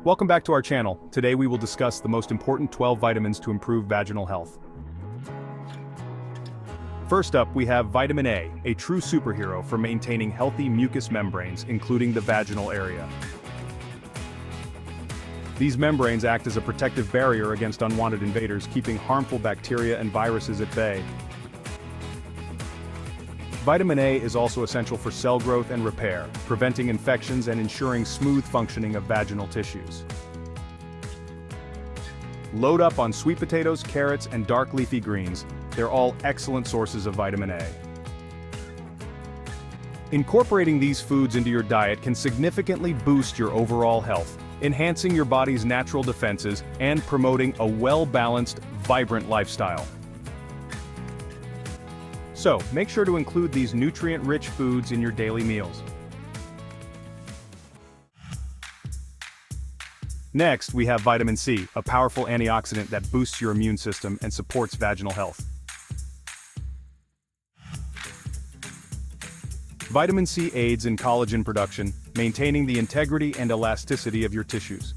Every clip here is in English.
Welcome back to our channel. Today we will discuss the most important 12 vitamins to improve vaginal health. First up, we have vitamin A true superhero for maintaining healthy mucous membranes, including the vaginal area. These membranes act as a protective barrier against unwanted invaders, keeping harmful bacteria and viruses at bay. Vitamin A is also essential for cell growth and repair, preventing infections and ensuring smooth functioning of vaginal tissues. Load up on sweet potatoes, carrots, and dark leafy greens. They're all excellent sources of vitamin A. Incorporating these foods into your diet can significantly boost your overall health, enhancing your body's natural defenses and promoting a well-balanced, vibrant lifestyle. So, make sure to include these nutrient-rich foods in your daily meals. Next, we have vitamin C, a powerful antioxidant that boosts your immune system and supports vaginal health. Vitamin C aids in collagen production, maintaining the integrity and elasticity of your tissues.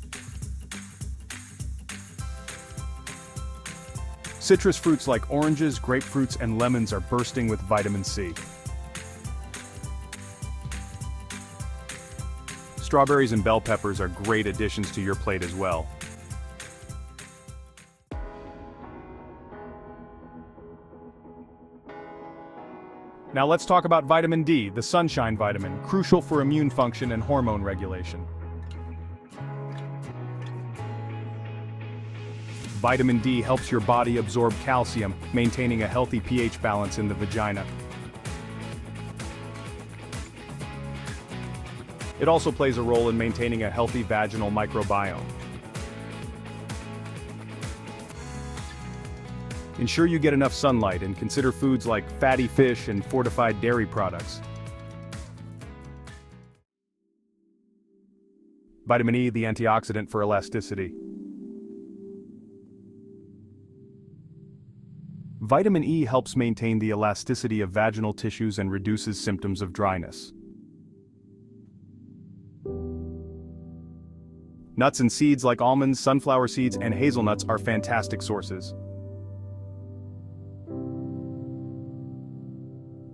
Citrus fruits like oranges, grapefruits, and lemons are bursting with vitamin C. Strawberries and bell peppers are great additions to your plate as well. Now let's talk about vitamin D, the sunshine vitamin, crucial for immune function and hormone regulation. Vitamin D helps your body absorb calcium, maintaining a healthy pH balance in the vagina. It also plays a role in maintaining a healthy vaginal microbiome. Ensure you get enough sunlight and consider foods like fatty fish and fortified dairy products. Vitamin E, the antioxidant for elasticity. Vitamin E helps maintain the elasticity of vaginal tissues and reduces symptoms of dryness. Nuts and seeds like almonds, sunflower seeds, and hazelnuts are fantastic sources.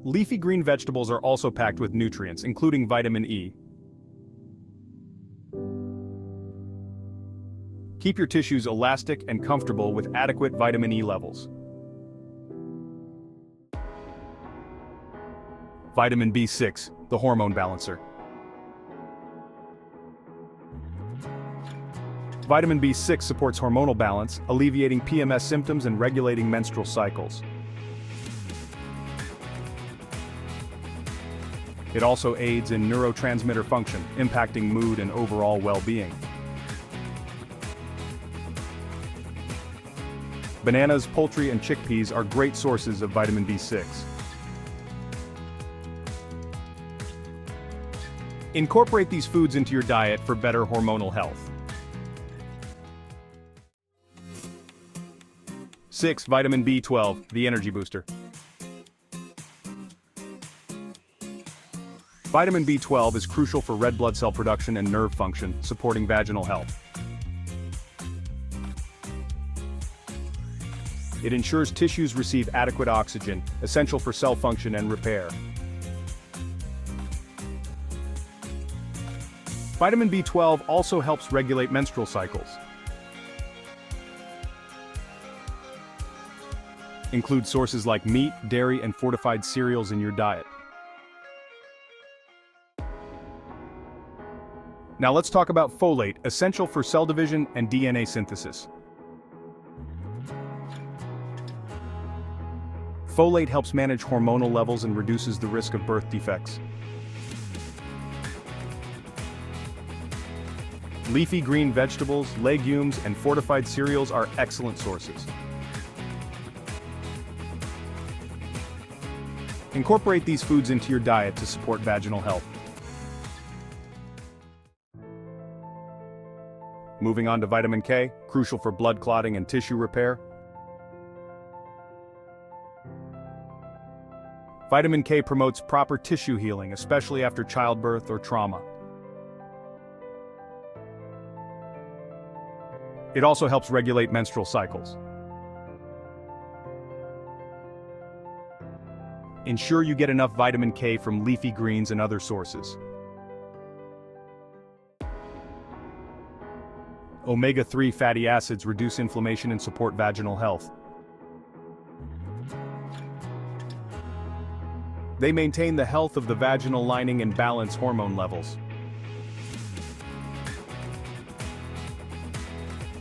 Leafy green vegetables are also packed with nutrients, including vitamin E. Keep your tissues elastic and comfortable with adequate vitamin E levels. Vitamin B6, the hormone balancer. Vitamin B6 supports hormonal balance, alleviating PMS symptoms and regulating menstrual cycles. It also aids in neurotransmitter function, impacting mood and overall well-being. Bananas, poultry, and chickpeas are great sources of vitamin B6. Incorporate these foods into your diet for better hormonal health. 6. Vitamin B12, the energy booster. Vitamin B12 is crucial for red blood cell production and nerve function, supporting vaginal health. It ensures tissues receive adequate oxygen, essential for cell function and repair. Vitamin B12 also helps regulate menstrual cycles. Include sources like meat, dairy, and fortified cereals in your diet. Now let's talk about folate, essential for cell division and DNA synthesis. Folate helps manage hormonal levels and reduces the risk of birth defects. Leafy green vegetables, legumes, and fortified cereals are excellent sources. Incorporate these foods into your diet to support vaginal health. Moving on to vitamin K, crucial for blood clotting and tissue repair. Vitamin K promotes proper tissue healing, especially after childbirth or trauma. It also helps regulate menstrual cycles. Ensure you get enough vitamin K from leafy greens and other sources. Omega-3 fatty acids reduce inflammation and support vaginal health. They maintain the health of the vaginal lining and balance hormone levels.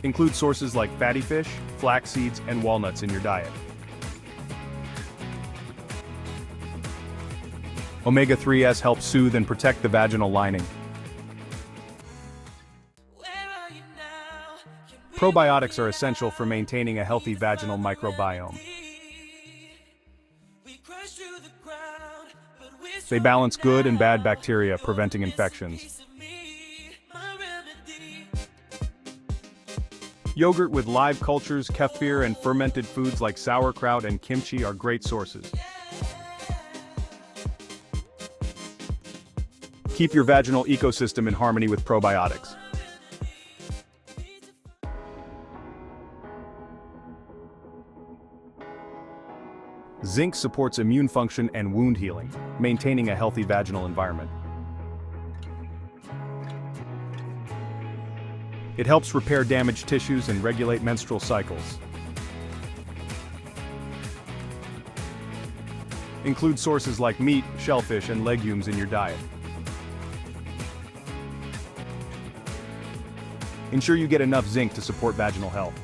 Include sources like fatty fish, flax seeds, and walnuts in your diet. Omega-3s help soothe and protect the vaginal lining. Probiotics are essential for maintaining a healthy vaginal microbiome. They balance good and bad bacteria, preventing infections. Yogurt with live cultures, kefir, and fermented foods like sauerkraut and kimchi are great sources. Keep your vaginal ecosystem in harmony with probiotics. Zinc supports immune function and wound healing, maintaining a healthy vaginal environment. It helps repair damaged tissues and regulate menstrual cycles. Include sources like meat, shellfish, and legumes in your diet. Ensure you get enough zinc to support vaginal health.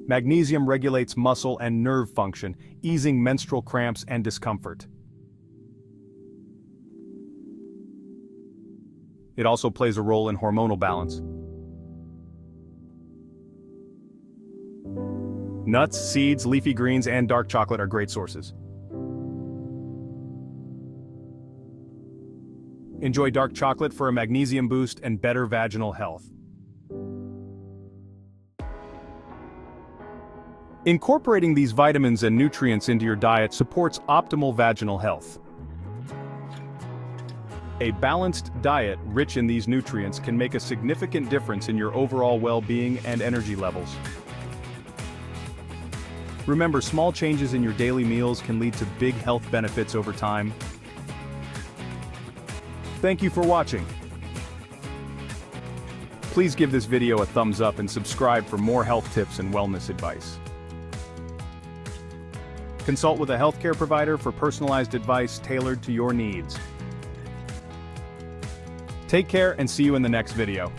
Magnesium regulates muscle and nerve function, easing menstrual cramps and discomfort. It also plays a role in hormonal balance. Nuts, seeds, leafy greens, and dark chocolate are great sources. Enjoy dark chocolate for a magnesium boost and better vaginal health. Incorporating these vitamins and nutrients into your diet supports optimal vaginal health. A balanced diet rich in these nutrients can make a significant difference in your overall well-being and energy levels. Remember, small changes in your daily meals can lead to big health benefits over time. Thank you for watching. Please give this video a thumbs up and subscribe for more health tips and wellness advice. Consult with a healthcare provider for personalized advice tailored to your needs. Take care and see you in the next video.